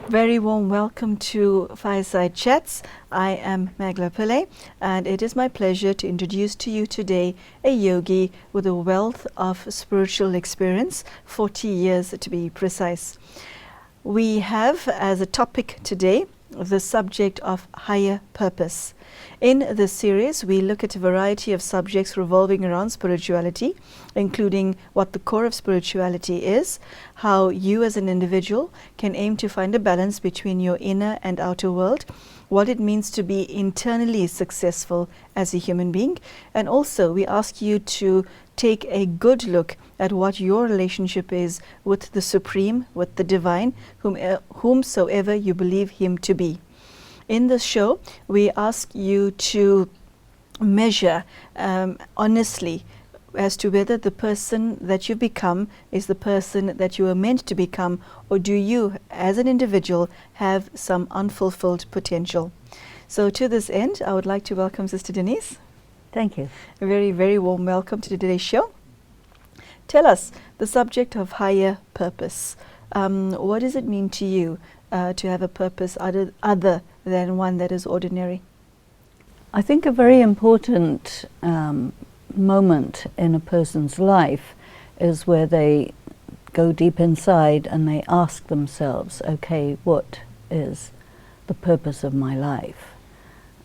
Very warm welcome to Fireside Chats. I am Magela Pillai, and it is my pleasure to introduce to you today a yogi with a wealth of spiritual experience, 40 years to be precise. We have as a topic today the subject of higher purpose. In this series, we look at a variety of subjects revolving around spirituality, including what the core of spirituality is, how you as an individual can aim to find a balance between your inner and outer world, what it means to be internally successful as a human being, and also we ask you to take a good look at what your relationship is with the Supreme, with the Divine, whomsoever you believe Him to be. In this show, we ask you to measure honestly as to whether the person that you become is the person that you are meant to become, or do you, as an individual, have some unfulfilled potential. So to this end, I would like to welcome Sister Denise. Thank you. A very, very warm welcome to today's show. Tell us the subject of higher purpose. What does it mean to you to have a purpose other than one that is ordinary? I think a very important moment in a person's life is where they go deep inside and they ask themselves, okay, what is the purpose of my life?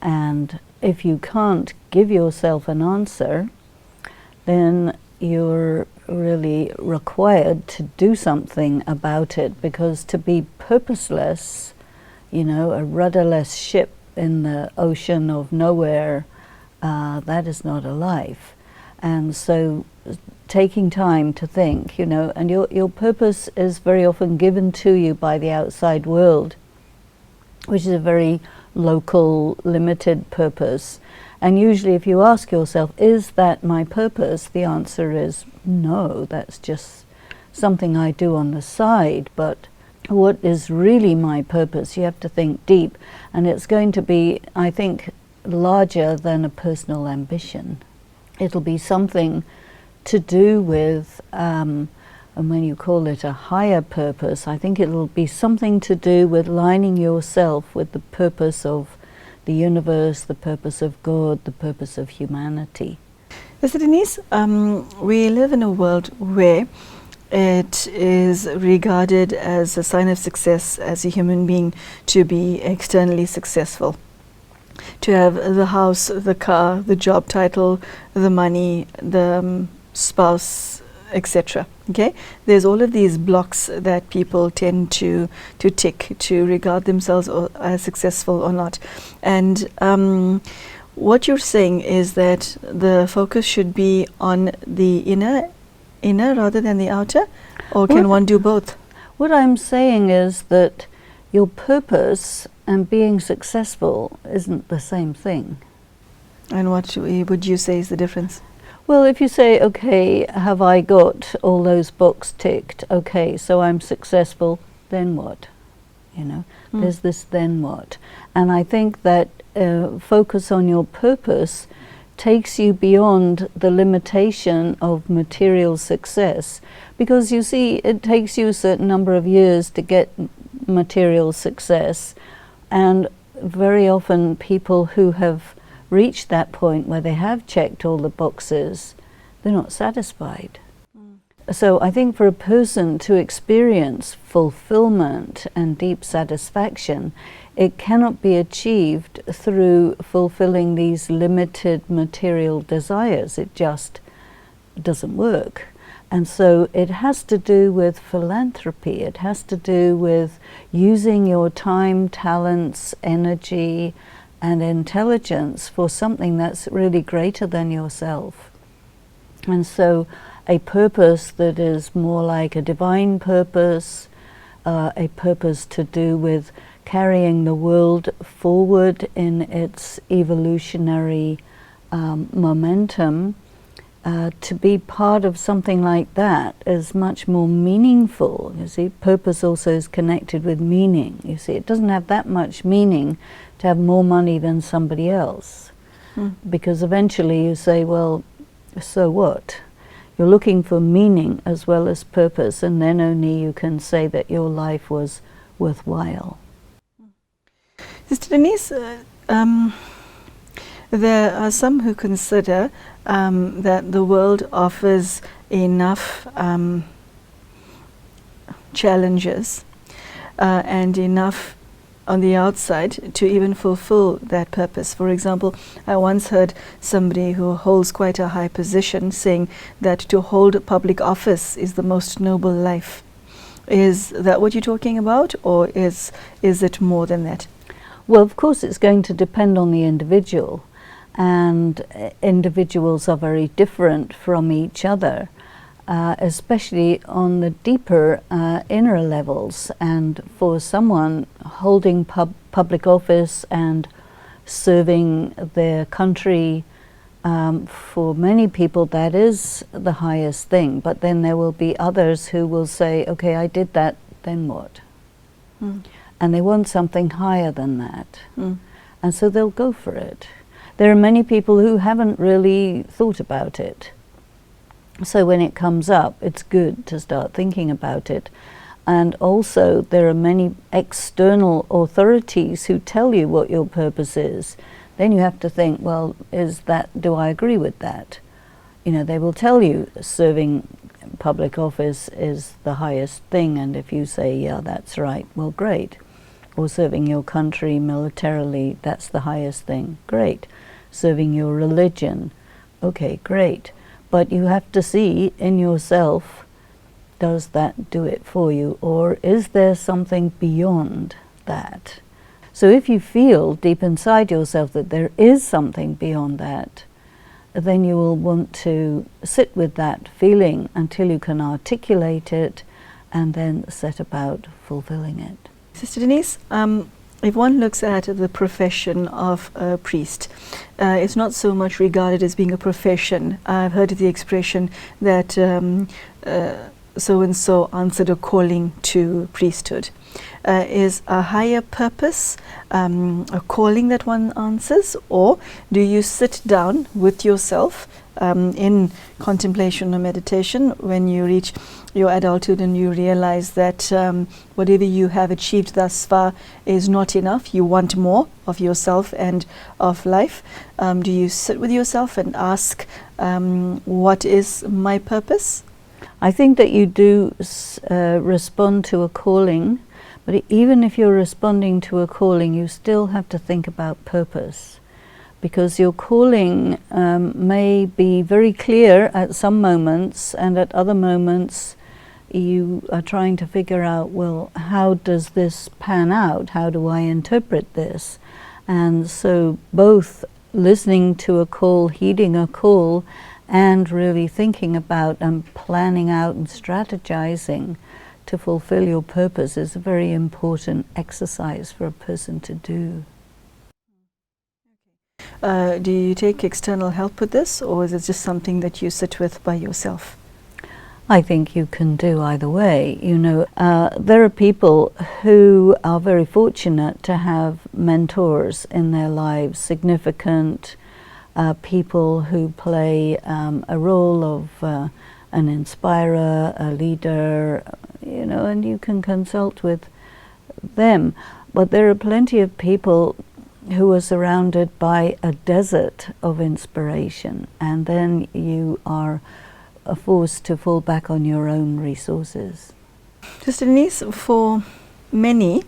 And if you can't give yourself an answer, then you're really required to do something about it, because to be purposeless, you know, a rudderless ship in the ocean of nowhere, that is not a life. And so taking time to think, you know, and your purpose is very often given to you by the outside world, which is a very local, limited purpose. And usually if you ask yourself, is that my purpose? The answer is no, that's just something I do on the side. But what is really my purpose? You have to think deep. And it's going to be, I think, larger than a personal ambition. It'll be something to do with, and when you call it a higher purpose, I think it'll be something to do with lining yourself with the purpose of the universe, the purpose of God, the purpose of humanity. Sister Denise, we live in a world where it is regarded as a sign of success as a human being to be externally successful, to have the house, the car, the job title, the money, the spouse, etc. Okay, there's all of these blocks that people tend to tick to regard themselves as successful or not. And what you're saying is that the focus should be on the inner rather than the outer, or can one do both? What I'm saying is that your purpose and being successful isn't the same thing. And what would you say is the difference? Well, if you say, okay, have I got all those boxes ticked? Okay, so I'm successful, then what? You know, there's this then what. And I think that focus on your purpose takes you beyond the limitation of material success. Because you see, it takes you a certain number of years to get material success. And very often people who have reached that point where they have checked all the boxes, they're not satisfied. So I think for a person to experience fulfillment and deep satisfaction, it cannot be achieved through fulfilling these limited material desires. It just doesn't work. And so it has to do with philanthropy. It has to do with using your time, talents, energy, and intelligence for something that's really greater than yourself. And so a purpose that is more like a divine purpose, a purpose to do with carrying the world forward in its evolutionary momentum, to be part of something like that is much more meaningful. You see, purpose also is connected with meaning. You see, it doesn't have that much meaning to have more money than somebody else. Because eventually you say, well, so what? You're looking for meaning as well as purpose, and then only you can say that your life was worthwhile. Sister Denise, there are some who consider that the world offers enough challenges and enough on the outside to even fulfill that purpose. For example, I once heard somebody who holds quite a high position saying that to hold public office is the most noble life. Is that what you're talking about, or is it more than that? Well, of course, it's going to depend on the individual, and individuals are very different from each other, especially on the deeper inner levels. And for someone holding public office and serving their country, for many people that is the highest thing. But then there will be others who will say, okay, I did that, then what? And they want something higher than that. And so they'll go for it. There are many people who haven't really thought about it. So when it comes up, it's good to start thinking about it. And also there are many external authorities who tell you what your purpose is. Then you have to think, well, do I agree with that? You know, they will tell you serving public office is the highest thing, and if you say, yeah, that's right, well, great. Or serving your country militarily, that's the highest thing, great. Serving your religion, okay, great. But you have to see in yourself, does that do it for you, or is there something beyond that? So if you feel deep inside yourself that there is something beyond that, then you will want to sit with that feeling until you can articulate it and then set about fulfilling it. Sister Denise, if one looks at the profession of a priest, it's not so much regarded as being a profession. I've heard the expression that so-and-so answered a calling to priesthood. Is a higher purpose a calling that one answers, or do you sit down with yourself in contemplation or meditation when you reach your adulthood and you realize that whatever you have achieved thus far is not enough, you want more of yourself and of life? Do you sit with yourself and ask, what is my purpose? I think that you do respond to a calling, but even if you're responding to a calling, you still have to think about purpose, because your calling may be very clear at some moments, and at other moments you are trying to figure out, well, how does this pan out? How do I interpret this? And so both listening to a call, heeding a call, and really thinking about and planning out and strategizing to fulfill your purpose is a very important exercise for a person to do. Do you take external help with this, or is it just something that you sit with by yourself? I think you can do either way. You know, there are people who are very fortunate to have mentors in their lives, significant people who play a role of an inspirer, a leader, you know, and you can consult with them. But there are plenty of people who are surrounded by a desert of inspiration, and then you are forced to fall back on your own resources. Sister Denise, for many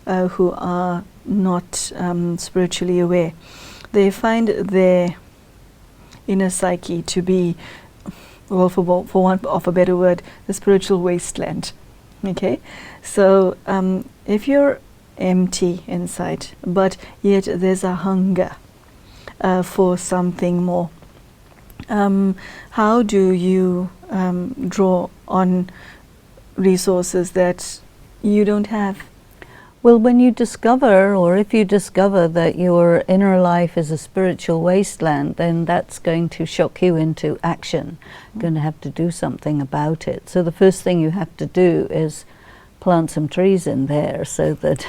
who are not spiritually aware, they find their inner psyche to be, well, for want of a better word, the spiritual wasteland. Okay, so if you're empty inside, but yet there's a hunger for something more, how do you draw on resources that you don't have? Well, when you discover, or if you discover that your inner life is a spiritual wasteland, then that's going to shock you into action. You're going to have to do something about it. So the first thing you have to do is plant some trees in there so that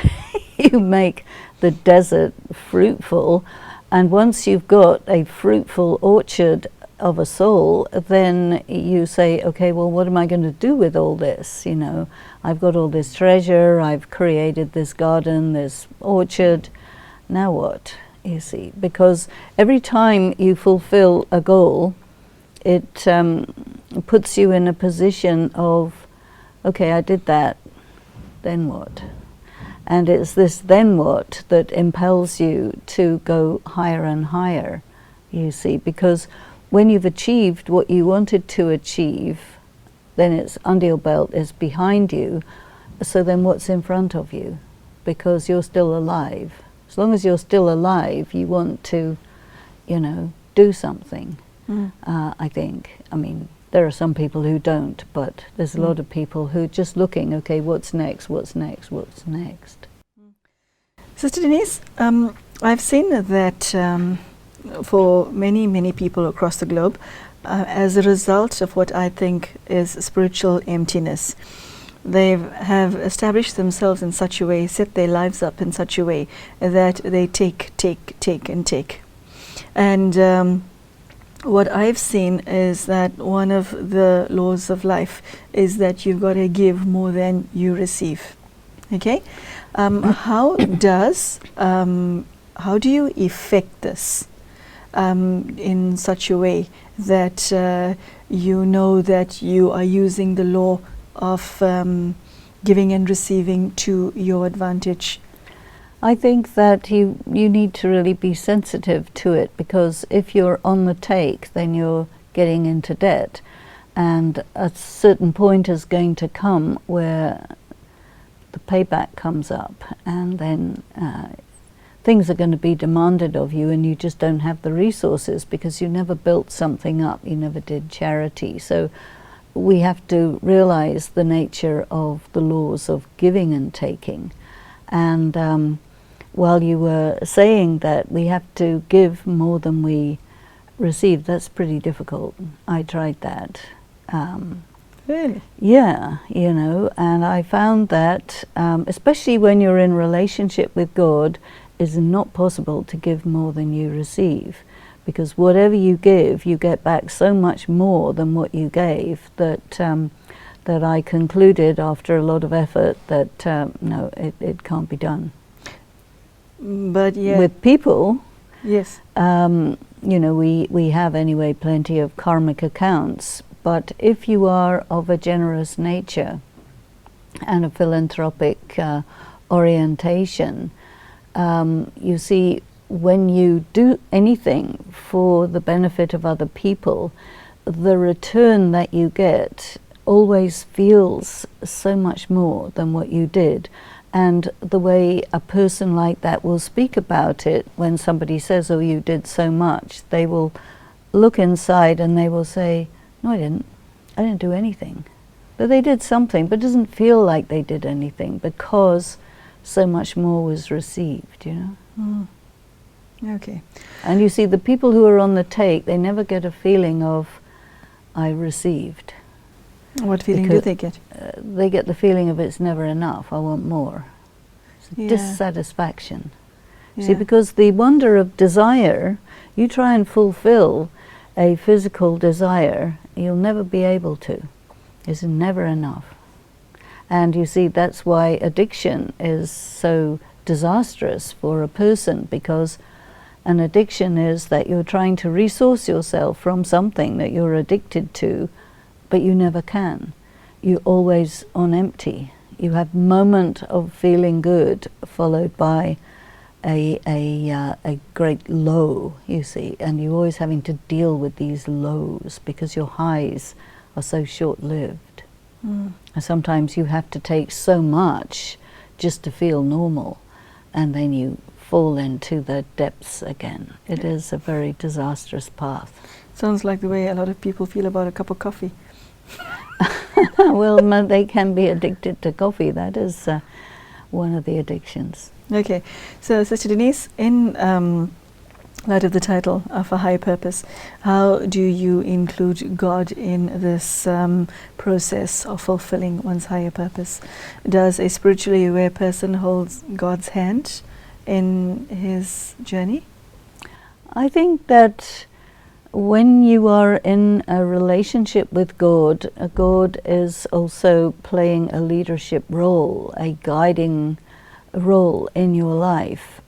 you make the desert fruitful. And once you've got a fruitful orchard of a soul, then you say, okay, well, what am I going to do with all this? You know, I've got all this treasure, I've created this garden, this orchard. Now what? You see, because every time you fulfill a goal, it puts you in a position of, okay, I did that, then what? And it's this then what that impels you to go higher and higher, you see, because when you've achieved what you wanted to achieve, then it's under your belt, it's behind you, so then what's in front of you? Because you're still alive. As long as you're still alive, you want to, you know, do something, I think. I mean, there are some people who don't, but there's a lot of people who are just looking, okay, what's next, what's next, what's next? Sister Denise, I've seen that for many, many people across the globe, as a result of what I think is spiritual emptiness, they have established themselves in such a way, set their lives up in such a way that they take, and take. And what I've seen is that one of the laws of life is that you've got to give more than you receive. Okay? How do you effect this in such a way that you know that you are using the law of giving and receiving to your advantage? I think that you need to really be sensitive to it, because if you're on the take, then you're getting into debt, and a certain point is going to come where the payback comes up, and then things are going to be demanded of you, and you just don't have the resources because you never built something up, you never did charity. So we have to realize the nature of the laws of giving and taking. And while you were saying that we have to give more than we receive, that's pretty difficult. I tried that. Really? Yeah, you know, and I found that, especially when you're in relationship with God, it's not possible to give more than you receive, because whatever you give, you get back so much more than what you gave that that I concluded after a lot of effort that no, it can't be done. But yeah, With people, yes, you know, we have anyway plenty of karmic accounts, but if you are of a generous nature and a philanthropic orientation, you see, when you do anything for the benefit of other people, the return that you get always feels so much more than what you did. And the way a person like that will speak about it, when somebody says, oh, you did so much, they will look inside and they will say, no, I didn't do anything. But they did something, but it doesn't feel like they did anything because so much more was received, you know. Okay. And you see, the people who are on the take, they never get a feeling of, I received. What feeling do they get? They get the feeling of it's never enough, I want more. It's a dissatisfaction. Yeah. See, because the wonder of desire, you try and fulfill a physical desire, you'll never be able to. It's never enough. And you see, that's why addiction is so disastrous for a person, because an addiction is that you're trying to resource yourself from something that you're addicted to, but you never can. You're always on empty. You have a moment of feeling good followed by a great low, you see, and you're always having to deal with these lows because your highs are so short-lived. And sometimes you have to take so much just to feel normal, and then you fall into the depths again. It is a very disastrous path. Sounds like the way a lot of people feel about a cup of coffee. Well, they can be addicted to coffee. That is one of the addictions. Okay, so Sister Denise, in light of the title of A Higher Purpose, how do you include God in this process of fulfilling one's higher purpose? Does a spiritually aware person hold God's hand in his journey? I think that when you are in a relationship with God, God is also playing a leadership role, a guiding role in your life.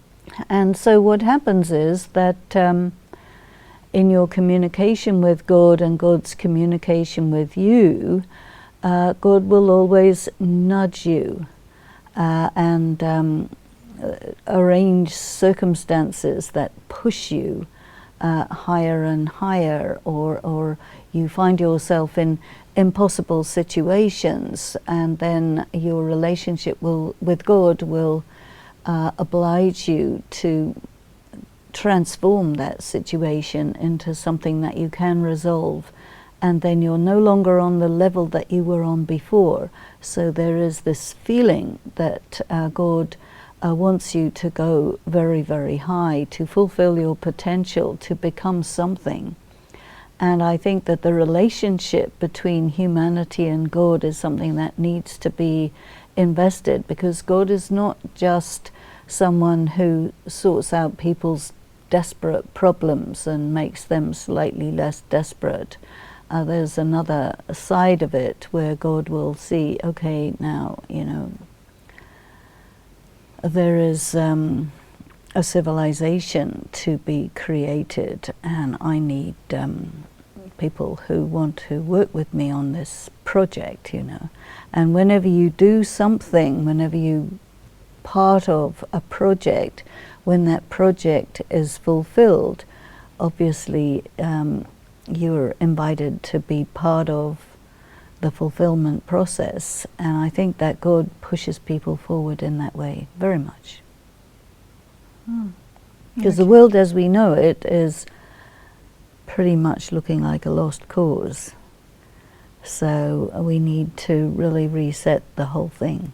And so what happens is that in your communication with God and God's communication with you, God will always nudge you and arrange circumstances that push you higher and higher, or you find yourself in impossible situations, and then your relationship with God will oblige you to transform that situation into something that you can resolve, and then you're no longer on the level that you were on before. So there is this feeling that God wants you to go very, very high, to fulfill your potential, to become something. And I think that the relationship between humanity and God is something that needs to be invested, because God is not just someone who sorts out people's desperate problems and makes them slightly less desperate. There's another side of it where God will see, okay, now, there is a civilization to be created, and I need people who want to work with me on this project, And whenever you do something, whenever you part of a project, when that project is fulfilled, obviously you're invited to be part of the fulfillment process. And I think that God pushes people forward in that way very much. Because the world as we know it is pretty much looking like a lost cause. So we need to really reset the whole thing.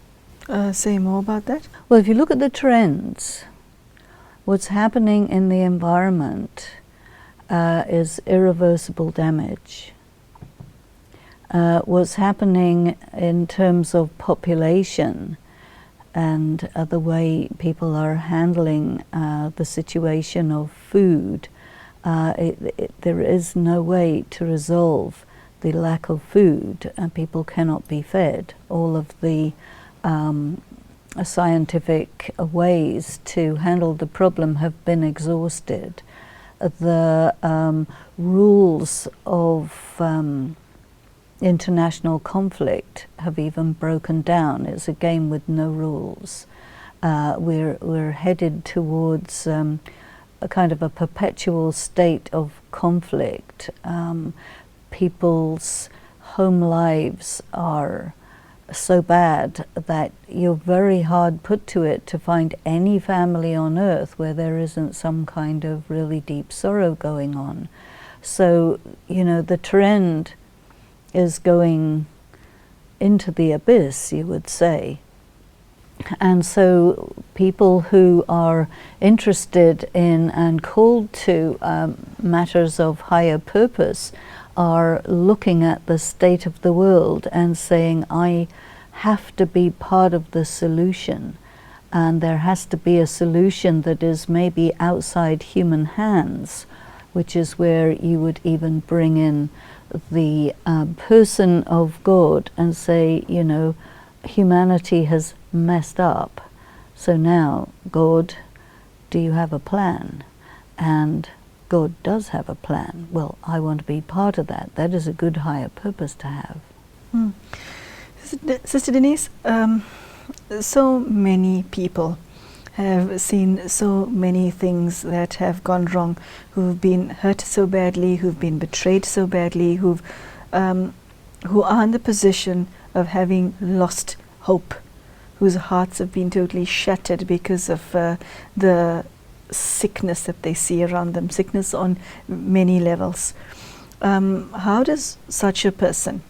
Say more about that. Well, if you look at the trends, what's happening in the environment is irreversible damage. What's happening in terms of population and the way people are handling the situation of food, there is no way to resolve the lack of food, and people cannot be fed. All of the scientific ways to handle the problem have been exhausted. The rules of international conflict have even broken down. It's a game with no rules. We're headed towards a kind of a perpetual state of conflict. People's home lives are so bad that you're very hard put to it to find any family on earth where there isn't some kind of really deep sorrow going on. So, the trend is going into the abyss, you would say. And so people who are interested in and called to matters of higher purpose are looking at the state of the world and saying, I have to be part of the solution, and there has to be a solution that is maybe outside human hands, which is where you would even bring in the person of God and say, humanity has messed up. So now, God, do you have a plan? And God does have a plan. Well, I want to be part of that. That is a good higher purpose to have. Sister Denise, so many people have seen so many things that have gone wrong, who've been hurt so badly, who've been betrayed so badly, who are in the position of having lost hope, whose hearts have been totally shattered because of the sickness that they see around them, sickness on many levels. How does such a person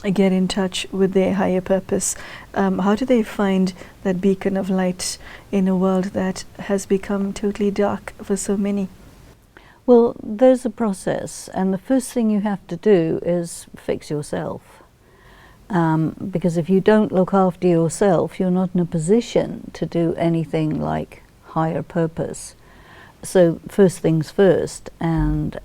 get in touch with their higher purpose? How do they find that beacon of light in a world that has become totally dark for so many? Well, there's a process, and the first thing you have to do is fix yourself. Because if you don't look after yourself, you're not in a position to do anything like higher purpose. So first things first, and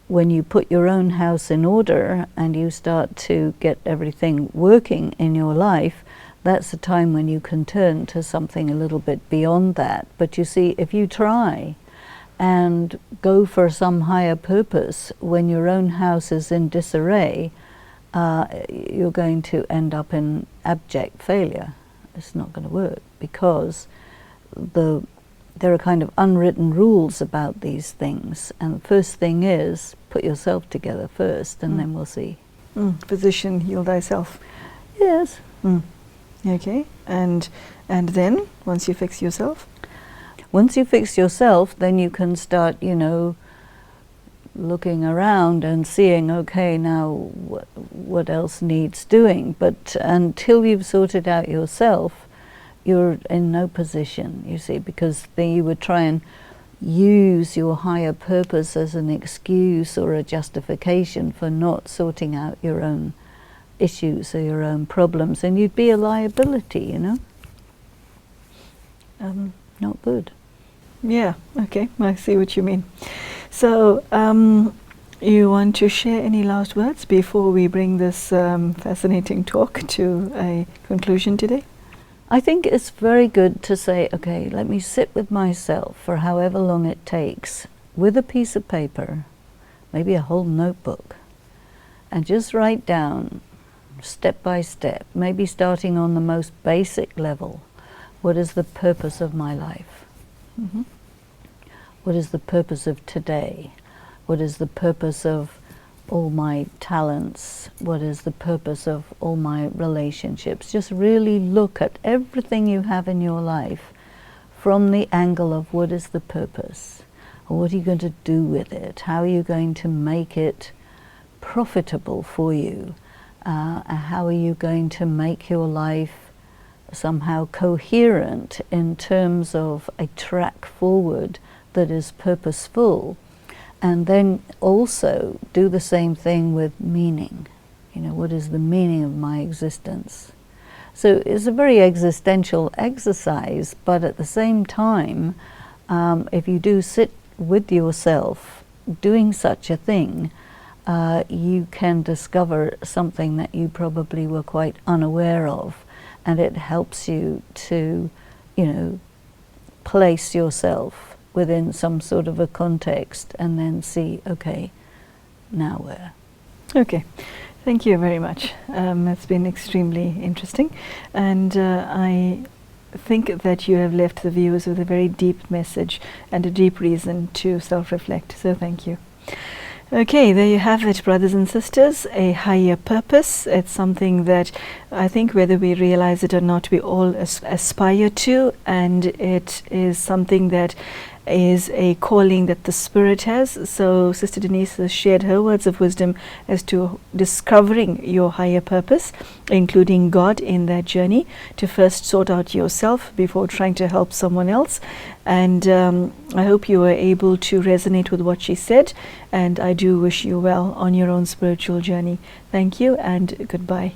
when you put your own house in order and you start to get everything working in your life, that's the time when you can turn to something a little bit beyond that. But you see, if you try and go for some higher purpose when your own house is in disarray, you're going to end up in abject failure. It's not going to work, because there are kind of unwritten rules about these things. And the first thing is, put yourself together first, and then we'll see. Physician, heal thyself. Yes. Okay, and then, once you fix yourself? Once you fix yourself, then you can start, looking around and seeing, okay, now what else needs doing. But until you've sorted out yourself, you're in no position, you see, because then you would try and use your higher purpose as an excuse or a justification for not sorting out your own issues or your own problems, and you'd be a liability, not good. Yeah, okay, I see what you mean. So, you want to share any last words before we bring this fascinating talk to a conclusion today? I think it's very good to say, okay, let me sit with myself for however long it takes, with a piece of paper, maybe a whole notebook, and just write down step by step, maybe starting on the most basic level, what is the purpose of my life? What is the purpose of today? What is the purpose of all my talents? What is the purpose of all my relationships? Just really look at everything you have in your life from the angle of what is the purpose? Or what are you going to do with it? How are you going to make it profitable for you? How are you going to make your life somehow coherent in terms of a track forward that is purposeful? And then also do the same thing with meaning. What is the meaning of my existence? So it's a very existential exercise, but at the same time, if you do sit with yourself doing such a thing, you can discover something that you probably were quite unaware of, and it helps you to, place yourself within some sort of a context and then see, okay, now where? Okay, thank you very much. It's been extremely interesting, and I think that you have left the viewers with a very deep message and a deep reason to self-reflect, so thank you. Okay, there you have it, brothers and sisters, a higher purpose. It's something that I think, whether we realize it or not, we all aspire to, and it is something that is a calling that the Spirit has. So Sister Denise has shared her words of wisdom as to discovering your higher purpose, including God in that journey, to first sort out yourself before trying to help someone else. And I hope you were able to resonate with what she said, and I do wish you well on your own spiritual journey. Thank you and goodbye.